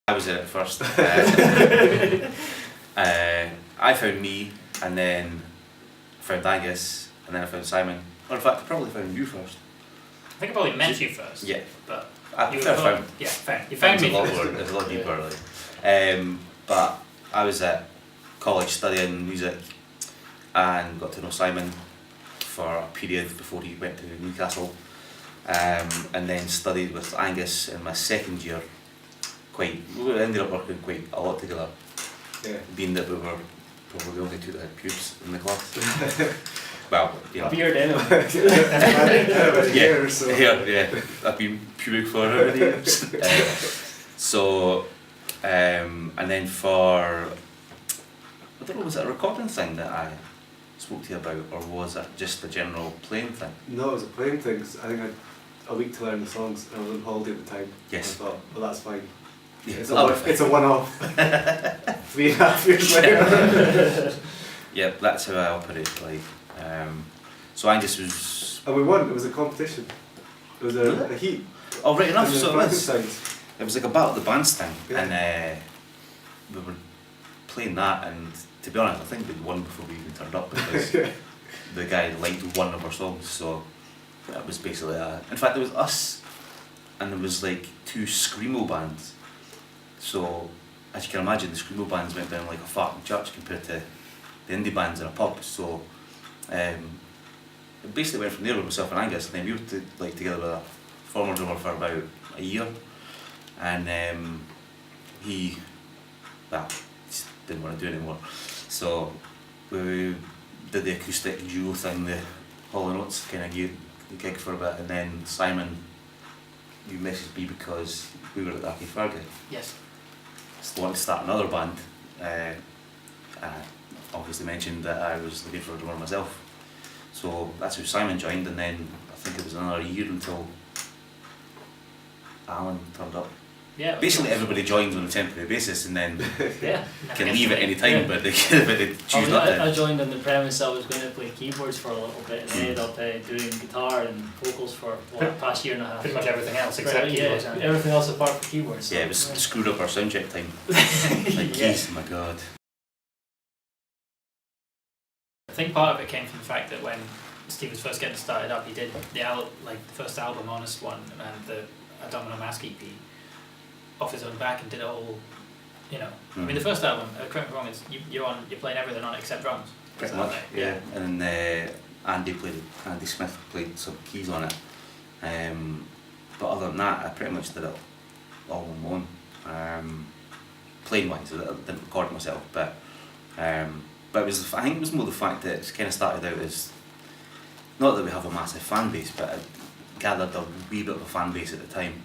I was in it first. I found me, and then I found Angus, and then I found Simon. Or in fact, I probably found you first. I think I probably met you first. Yeah. But I you found. Yeah, found. You found me first. It was a lot deeper, like. But I was at college studying music, and got to know Simon for a period before he went to Newcastle, and then studied with Angus in my second year. We ended up working quite a lot together. Yeah. Being that we were probably the only two that had pubes in the class. Well, you know. A beard anyway. Yeah, so. Yeah, I've been pubic for how many years? And then for, I don't know, was it a recording thing that I spoke to you about, or was it just a general playing thing? No, it was a playing thing, 'cause I think I had a week to learn the songs, and I was on holiday at the time. Yes. And I thought, well, that's fine. Yeah, It's a one-off. 3.5 years later. Yeah, that's how I operate. Like, so Angus was. And we won. It was a competition. It was a heat. Oh, right enough. in the So Frankensteins. it was like a battle of the bands thing, Yeah. and we were playing that, and to be honest, I think we won before we even turned up because the guy liked one of our songs. So that was basically in fact, there was us, and there was like two screamo bands. So as you can imagine, the screamo bands went down like a fart in church compared to the indie bands in a pub. So it basically went from there with myself and Angus, and then we were together with a former drummer for about a year, and he just didn't want to do it anymore. So we did the acoustic duo thing, the Hall & Oates kind of gig for a bit, and then Simon, you messaged me because we were at the Arcade Fair gig. Yes. Still wanted to start another band. Obviously mentioned that I was looking for a drummer myself. So that's how Simon joined, and then I think it was another year until Alan turned up. Yeah. Basically everybody joins on a temporary basis and then Yeah. can leave at any time, Yeah. but they choose not to. I joined on the premise I was going to play keyboards for a little bit, and ended up doing guitar and vocals for the past year and a half. Pretty much everything else except Right, keyboards. yeah, and- everything else apart from keyboards. Yeah, it was screwed up our soundcheck time. Like, Yeah. geez, my god. I think part of it came from the fact that when Steve was first getting started up, he did the first album, Honest One, and the Domino Mask EP off his own back, and did it all. You know, I mean, the first album, correct me if I'm wrong, is you're playing everything on it except drums. Pretty Is that much, right? yeah. And then Andy Smith played some keys on it. But other than that, I pretty much did it all on my own. Playing wise, I didn't record it myself, but it was, I think it was more the fact that it kind of started out as, not that we have a massive fan base, but I gathered a wee bit of a fan base at the time,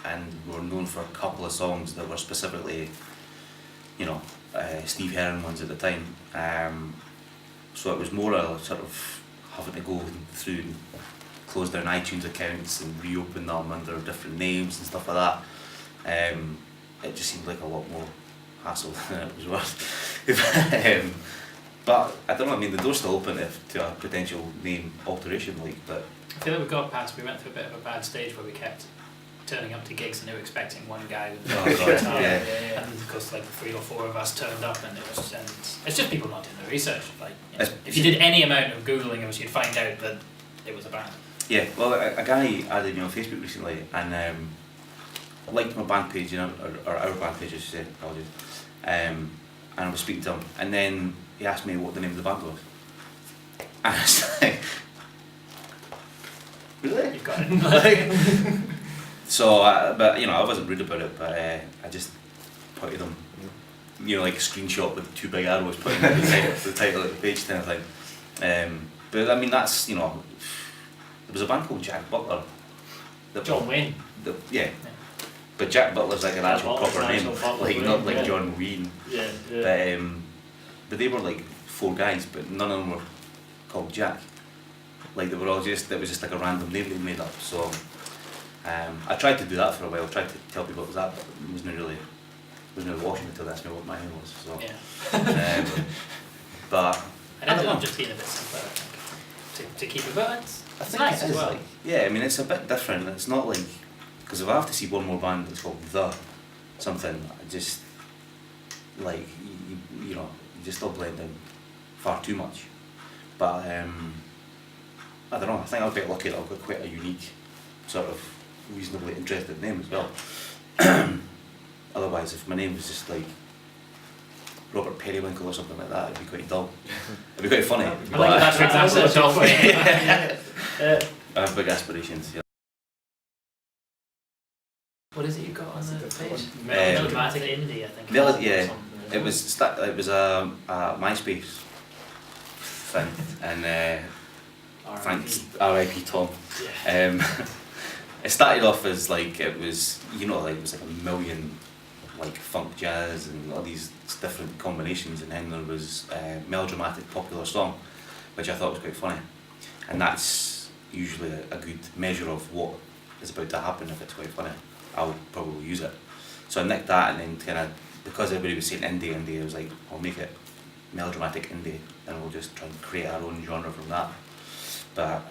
and we were known for a couple of songs that were specifically, you know, Steve Heron ones at the time. So it was more a sort of having to go through and close down iTunes accounts and reopen them under different names and stuff like that. It just seemed like a lot more hassle than it was worth. But I don't know, I mean, the door's still open to a potential name alteration, like, but... I feel like we went through a bit of a bad stage where we kept turning up to gigs and they were expecting one guy with Oh, God, yeah. and because like 3 or 4 of us turned up, and it's just people not doing their research. Like, you know, if you did any amount of googling of us, you'd find out that it was a band. Yeah, well, a guy added me on Facebook recently and liked my band page, or our band page, I should say, apologies. And I was speaking to him, and then he asked me what the name of the band was. And I was like, really? You've got it. So, but you know, I wasn't rude about it, but I just pointed them, you know, like a screenshot with 2 big arrows pointing at the title of the page kind of thing. But I mean, that's, you know, there was a band called Jack Butler. John Wayne. Yeah. But Jack Butler's like an actual Butler's proper an name, actual proper like name, not like yeah. John Wayne. Yeah. But they were like 4 guys, but none of them were called Jack. Like they were all just, it was just like a random name they made up. So I tried to do that for a while, tried to tell people it was that, but it wasn't really washing until they asked me what my name was. So, Yeah. but And ended up just being a bit simpler, I think, to keep it, but it's nice it as is well. like, yeah, I mean it's a bit different. It's not like, because if I have to see one more band that's called The, something, just like you know, you just stop blending far too much. But I don't know. I think I'm quite lucky that I've got quite a unique, sort of reasonably interesting name as well. Otherwise, if my name was just like Robert Periwinkle or something like that, it'd be quite dull. It'd be quite funny. I think that's exactly what you're Yeah. I have big aspirations. Yeah. What is it you got on the page? Melodramatic indie, I think. Mel- or yeah, something, It was a MySpace thing, and thanks R.I.P. Tom. Yeah. It started off as like it was like a million like funk jazz and all these different combinations, and then there was a melodramatic popular song, which I thought was quite funny, and that's usually a good measure of what is about to happen. If it's quite funny, I'll probably use it. So I nicked that, and then kind of, because everybody was saying indie, I was like, I'll make it melodramatic indie, and we'll just try and create our own genre from that. But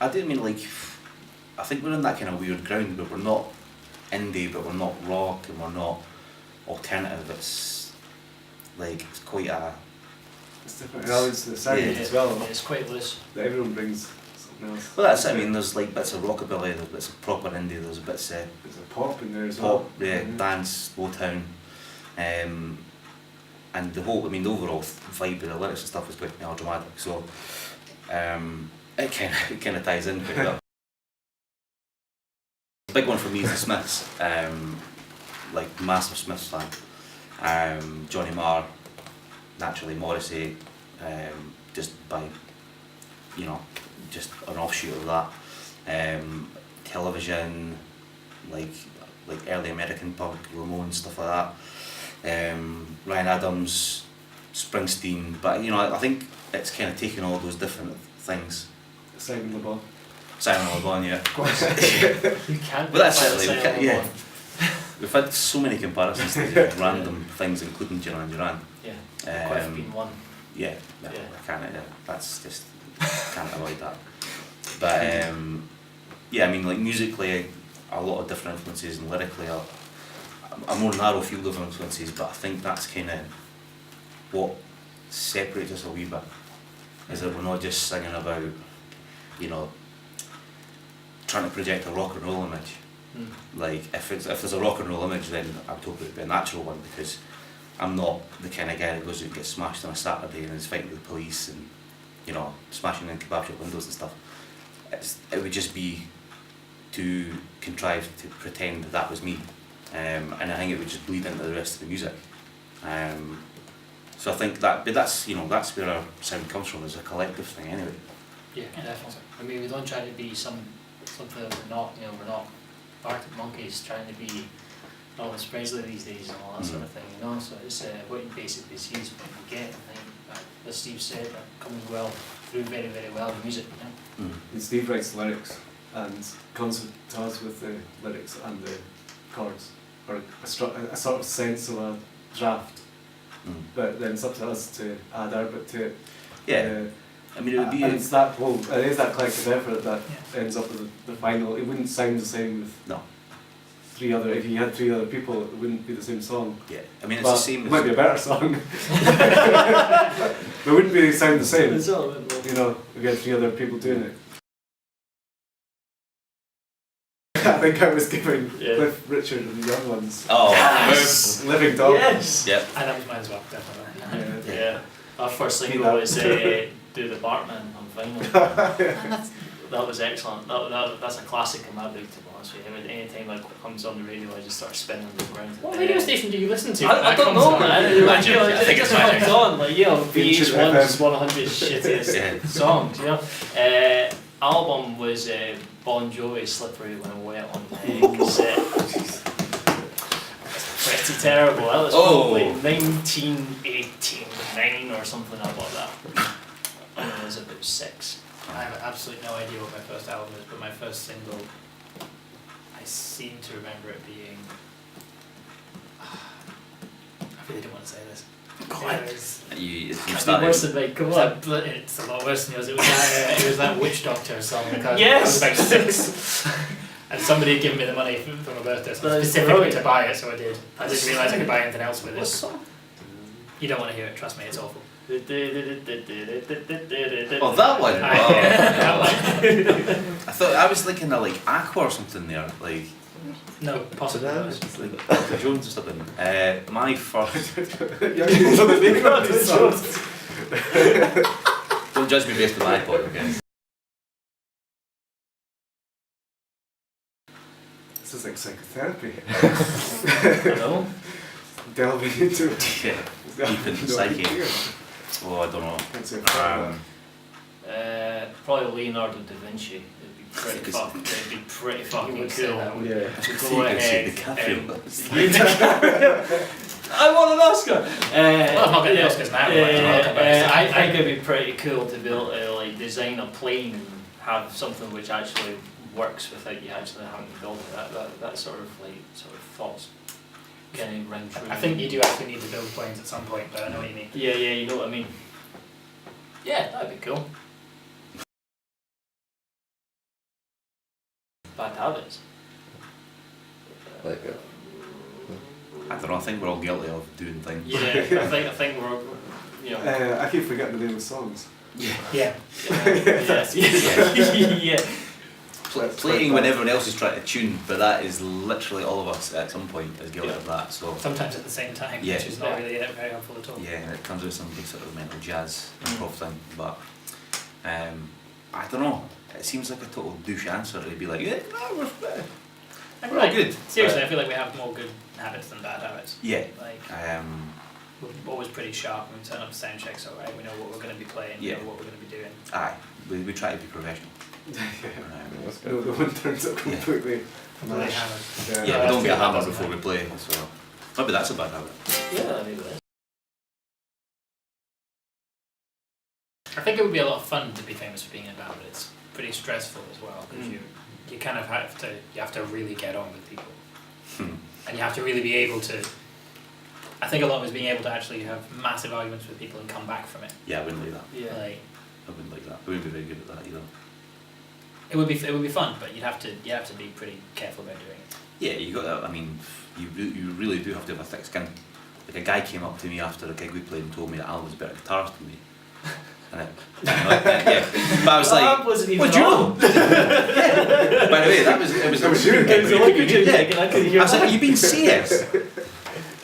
I didn't mean like, I think we're in that kind of weird ground where we're not indie, but we're not rock, and we're not alternative. It's like, it's quite a... It's different elements to the sound as well. It's quite loose. That everyone brings something else. Well, that's it. I mean, there's like bits of rockabilly, there's bits of proper indie, there's bits of There's a pop in there as pop, well. yeah, Mhm. dance, Motown, and the overall vibe of the lyrics and stuff is quite melodramatic. So it kind of ties in quite well. The big one for me is the Smiths. Like massive Smiths fan. Johnny Marr, naturally Morrissey, just by just an offshoot of that. Television, like early American punk, Ramones, stuff like that. Ryan Adams, Springsteen, but I think it's kind of taken all those different things. Simon Le Bon. Simon Le Bon, yeah. Of course. You can't. But that's find it, a like, silent yeah. one. We've had so many comparisons to just random things, including Duran Duran. Yeah. Quite have been one. Yeah, no, Yeah. I can't. That's just can't avoid that. But yeah, I mean, like musically, a lot of different influences, and lyrically, a more narrow field of influences. But I think that's kind of what separates us a wee bit, is that we're not just singing about, trying to project a rock and roll image. Mm. Like if there's a rock and roll image, then I would hope it would be a natural one, because I'm not the kind of guy that goes out and gets smashed on a Saturday and is fighting with the police and smashing in kebab shop windows and stuff. It would just be too contrived to pretend that was me, and I think it would just bleed into the rest of the music. So I think that, but that's where our sound comes from, as a collective thing anyway. Yeah, definitely. I mean, we don't try to be something that we're not. We're not Arctic Monkeys trying to be Elvis Presley these days and all that sort of thing. So it's what you basically see is what you get. I think, as Steve said, that comes well through very, very well the music. And Steve writes the lyrics and comes to us with the lyrics and the chords, or a sort of sense of a draft. But then it's up to us to add our bit to it. Yeah. I mean, it would be. And it's that it is that collective effort that ends up with the final. It wouldn't sound the same with No. if you had 3 other people, it wouldn't be the same song. Yeah. I mean, it's Well, the same. it might be a better song. But it wouldn't really sound the same. It's all a bit more. If you had 3 other people doing it. I think I was giving Cliff Richard and the young ones. Oh. Yes! Living Dog. Yes! Yep. And that was mine as well, definitely. Yeah. Our first Keep single that. was Do the Bartman on vinyl. And that's That was excellent. That's a classic in my book, to be honest with you. Any time that comes on the radio, I just start spinning the ground. What radio station do you listen to? I don't know, man. Magic. I It think just it's Magic. comes on, like, Featured VH1's FM. 100 shittiest songs, Album was Bon Jovi, Slippery When I'm Wet on cassette. Pretty terrible. That was probably 1989 or something. I bought that when I was about 6. I have absolutely no idea what my first album is, but my first single, I seem to remember it being. I really don't want to say this. It was, You Can't be started. worse than me, come on. it's a lot worse than yours. It was that Witch Doctor song. Because Yes! I was about 6. And somebody had given me the money for my birthday, so That's specifically brilliant. to buy it, so I did. I didn't realise I could buy anything else with What it. song? You don't want to hear it, trust me, it's awful. Oh, that one. Aye, Oh. that one. I thought I was thinking of like Aqua or something there, like No, possibly. not. like Jones or something. My first. Don't judge me based on my point, okay? This is like psychotherapy. I know. Delving into Yeah, deep in the psyche. Oh, I don't know. Probably Leonardo da Vinci. It'd be pretty Because- fucking. It'd be pretty fucking would say cool. that, wouldn't Yeah. I could Go see you could see ahead, DiCaprio. I won an Oscar. Well, I'm not getting the Oscars now, but I'll come back to I that. think it'd be pretty cool to be able to like design a plane and have something which actually works without you actually having to build it. That sort of thoughts kind of ring true. I think you do actually need to build planes at some point, but I know what you mean. Yeah, you know what I mean. Yeah, that'd be cool. Bad habits. Like it. I don't know. I think we're all guilty of doing things. Yeah, I think we're, you know. I keep forgetting the name of songs. Yeah. Yeah. Yeah. Playing when everyone else is trying to tune, but that is literally all of us at some point is guilty of that. So Sometimes at the same time, Yeah. which is not really very helpful at all. yeah, and it comes with some big sort of mental jazz Mm. improv thing. But I don't know. It seems like a total douche answer to be like, yeah, no, we're all Like, good. Seriously, But- I feel like we have more good habits than bad habits. Yeah. Like, We're we're always pretty sharp when we turn up to sound checks, alright, we know what we're going to be playing, we Yeah. know what we're going to be doing. aye, we try to be professional. No, the one turns out completely. Really mash. hammered. Yeah, Yeah, we don't I get feel hammered that before we doesn't play, so maybe that's a bad habit. Yeah, maybe that. I think it would be a lot of fun to be famous for being in a band, but it's pretty stressful as well, because Mm. you kind of have to really get on with people. Hmm. And you have to really be able to, I think a lot of it is being able to actually have massive arguments with people and come back from it. Yeah, I wouldn't like that. Yeah. Like, I wouldn't like that. I wouldn't be very good at that either. it would be fun, but you have to be pretty careful about doing it. Yeah, you got that. I mean, you really do have to have a thick skin. Like a guy came up to me after a gig we played and told me that Al was a better guitarist than me. And yeah, but I was like, That wasn't even what do you know? on. By the way, it was That was you. gig. It was a liquor gin Yeah. gig and I couldn't hear I was like, that. are you being serious?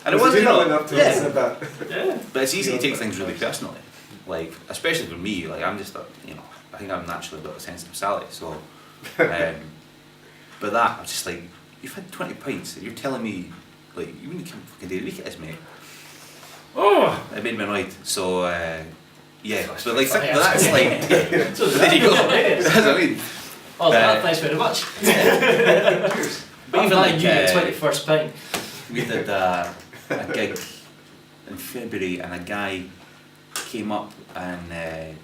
And it wasn't, you you know, went up to us yeah. and said that. Yeah. But it's easy to take things really personally. Like, especially for me, like I'm just, I think I'm naturally a bit of a sensitive Sally, so, but that, I'm just like, you've had 20 pints and you're telling me, like, you wouldn't come fucking day of the week at this, mate. Oh! It made me annoyed, so, yeah, but like, Oh, yeah. but that's like, So there you go, that's what I mean. Oh, thanks very much. But I'm even buying like, you your 21st pint. we did a gig in February and a guy came up and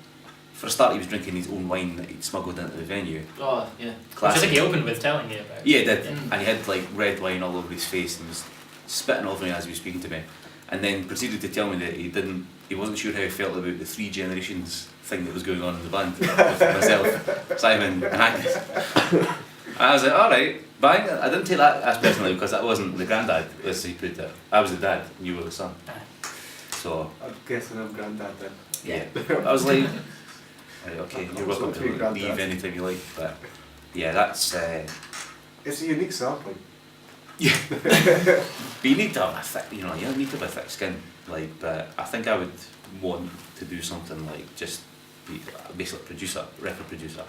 for a start he was drinking his own wine that he'd smuggled into the venue. Oh, yeah. Which I Classic. think he opened with telling you about. Yeah, he did. Mm. And he had like red wine all over his face and was spitting over me as he was speaking to me. And then proceeded to tell me that he wasn't sure how he felt about the 3 generations thing that was going on in the band with myself, Simon and Agnes. And I was like, alright, bang. I didn't take that as personally because that wasn't the granddad, as he put it. I was the dad and you were the son. Aye. So, I'm guessing I'm granddad then. yeah. I was like, right, okay, I'm you're welcome also being to granddad. leave anytime you like. But yeah, that's... It's a unique sampling. But you need to have a thick, you need to have a thick skin. Like, but I think I would want to do something like just be basically producer, record producer,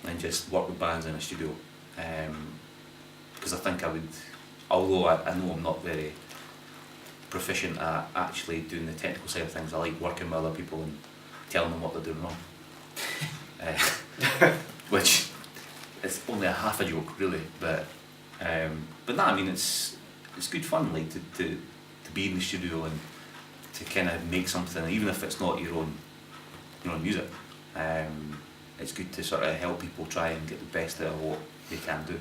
and just work with bands in a studio. Because I think I would, although I know I'm not very proficient at actually doing the technical side of things, I like working with other people and telling them what they're doing wrong. Which is only a half a joke, really, but no, I mean it's good fun, like to be in the studio and to kind of make something, even if it's not your own music. It's good to sort of help people try and get the best out of what they can do.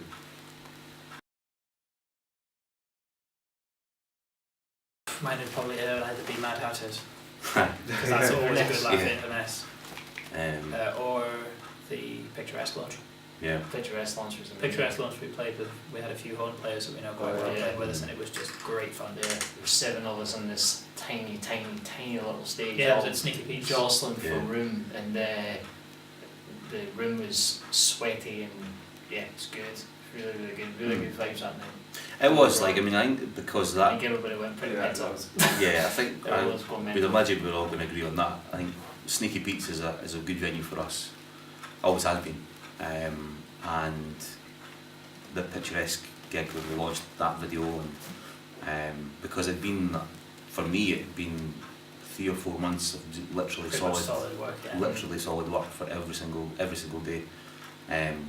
Mine would probably either be Mad Hatters, because that's always a good laugh Yeah. in Inverness, Um, or the Picturesque Lodge. Yeah. Picturesque launch was amazing. Picturesque launch we played with, we had a few Heron players that we know quite well playing with us, and it was just great fun. Yeah, there were 7 of us on this tiny little stage. Yeah, it all was at Sneaky Pete's. jostling for Yeah. room, and the room was sweaty, and yeah, it's good. Really good. Really good vibes that night. It was like, I mean, I think because I that, think everybody went pretty Yeah, mental. that was- yeah, I think Everyone was going we'd mental. imagine we're all going to agree on that. I think Sneaky Pete's is a good venue for us, always has been, and the Picturesque gig when we launched that video, and because it'd been, for me, it'd been 3 or 4 months of literally Pretty much solid, solid work, yeah. literally solid work for every single day.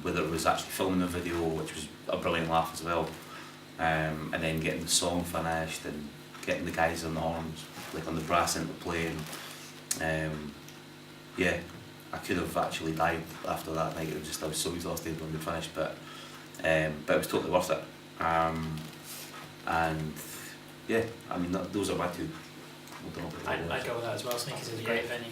Whether it was actually filming the video, which was a brilliant laugh as well, and then getting the song finished and getting the guys on the horns, like on the brass into playing. Yeah, I could have actually died after that night. It was just, I was so exhausted when we finished, but it was totally worth it. And yeah, I mean those are my two. I'd go with that as well. Sneaky's is a great venue.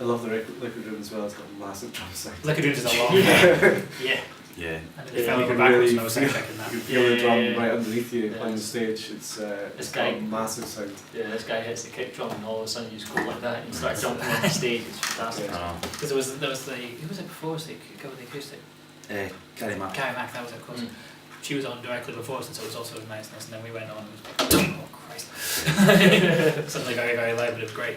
I love the liquid room as well. It's got a massive drum sound. Liquid Rooms is a long Yeah. Yeah. and Yeah, it fell you over can backwards really and I was feel- checking that. You can feel the drum Yeah. right underneath you Yeah. on the stage. It's got a massive sound. Yeah, this guy hits the kick drum, and all of a sudden you just go like that and you start jumping on the stage. It's fantastic. Yeah. Because there was the, who was it before? Was it go with the acoustic? Carrie Mack. Carrie Mack, that was it, of course. Mm. She was on directly before us, and so it was also niceness, and then we went on and it was like, oh Christ. Suddenly very, very loud, but it was great.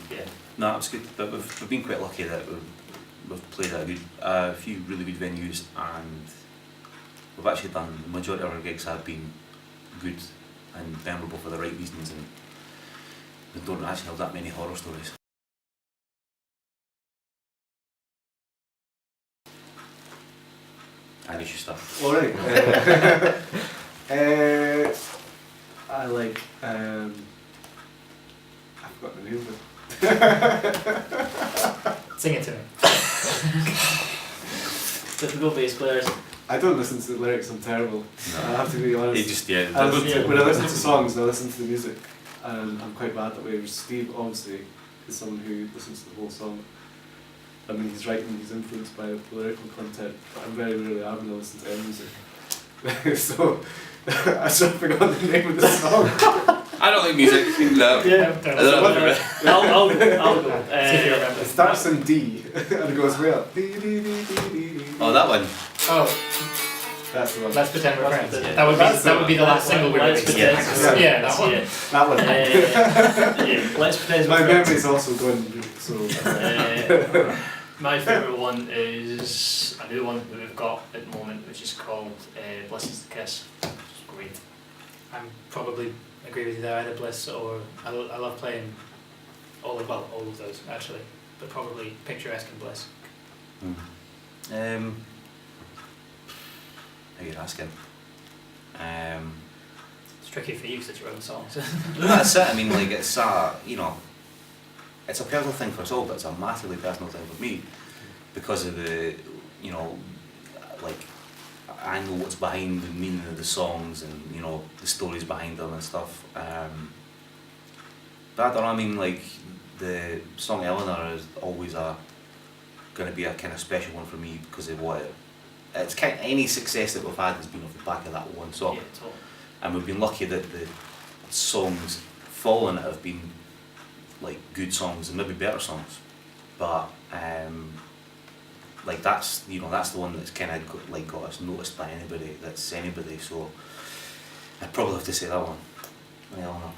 Yeah. No, it was good, but we've been quite lucky that we've played at a few really good venues, and we've actually done, the majority of our gigs have been good and memorable for the right reasons, and we don't actually have that many horror stories. Irish stuff. Alright. I like. I forgot the name of it. Sing it to me. Difficult bass players. I don't listen to the lyrics. I'm terrible. No. I have to be honest. It just, yeah, I the- listen when I listen to songs, I listen to the music, and I'm quite bad that way. Whereas Steve obviously is someone who listens to the whole song. I mean, he's writing, he's influenced by the lyrical content, but I'm very rarely having to listen to any music. So I sort of forgot the name of the song. I don't like music. No. Yeah. I don't know. I'll go. See if you remember. It starts in D, and it goes way up. D, D, D, D, D, D. Oh, that one. Oh, That's the one. let's pretend we're friends. Yeah. That would be the last single we Let's released. pretend. Yeah, that one. Yeah. That one. Yeah. Let's pretend. My we're friends. memory's also going, so. My favourite one is a new one that we've got at the moment, which is called Bliss is the Kiss. It's great. I'm probably agree with you there. Either Bliss or I love playing all of those actually, but probably Picturesque and Bliss. Now you're asking. It's tricky for you because it's your own songs. That's it. I mean, like it's it's a personal thing for us all, but it's a massively personal thing for me because of the, like I know what's behind the meaning of the songs and the stories behind them and stuff. But I don't know. I mean, like the song Eleanor is always going to be a kind of special one for me because of what it's kind. Any success that we've had has been off the back of that one song. Yeah, totally. And we've been lucky that the songs following it have been like good songs and maybe better songs, but like that's that's the one that's kind of got us noticed by anybody. So I'd probably have to say that one, Eleanor.